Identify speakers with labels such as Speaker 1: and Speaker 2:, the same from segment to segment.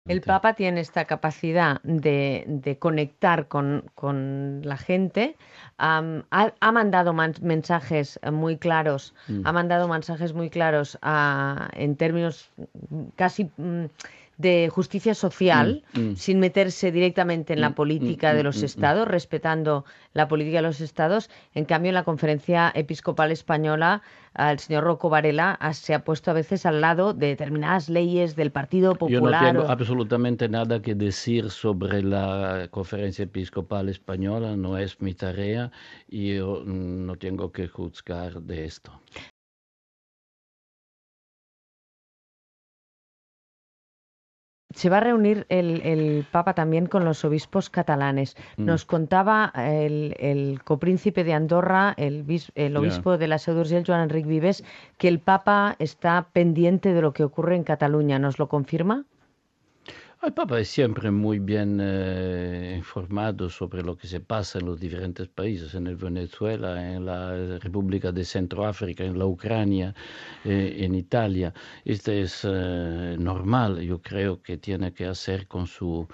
Speaker 1: El Papa tiene esta capacidad de conectar con la gente. Ha mandado mensajes muy claros,
Speaker 2: Mm,
Speaker 1: ha mandado mensajes muy claros en términos casi de justicia
Speaker 2: mm,
Speaker 1: social,
Speaker 2: mm,
Speaker 1: sin meterse directamente en la
Speaker 2: mm, mm,
Speaker 1: política de
Speaker 2: mm,
Speaker 1: los
Speaker 2: mm, mm.
Speaker 1: estados, respetando la política de los estados. En cambio, en la Conferencia Episcopal Española, el señor Rocco Varela se ha puesto a veces al lado de determinadas leyes del Partido
Speaker 2: Yo no
Speaker 1: Popular.
Speaker 2: tengo absolutamente nada que decir sobre la Conferencia Episcopal Española, no es mi tarea y yo no tengo que juzgar de esto.
Speaker 1: Se va a reunir el Papa también con los obispos catalanes.
Speaker 2: Mm,
Speaker 1: Nos contaba el copríncipe de Andorra, el
Speaker 2: ya.
Speaker 1: obispo de la Seu d'Urgell, Joan Enric Vives, que el Papa está pendiente de lo que ocurre en Cataluña. ¿Nos lo confirma?
Speaker 2: El Papa es siempre muy bien informado sobre lo que se pasa en los diferentes países, en el Venezuela, en la República de Centroáfrica, en la Ucrania, en Italia. Este es normal, yo creo que tiene que hacer con su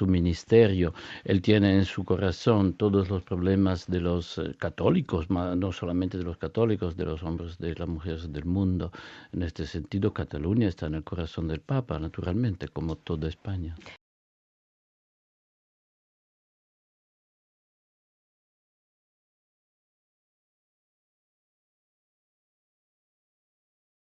Speaker 2: ministerio. Él tiene en su corazón todos los problemas de los católicos, no solamente de los católicos, de los hombres, de las mujeres del mundo. En este sentido, Cataluña está en el corazón del Papa, naturalmente, como toda España.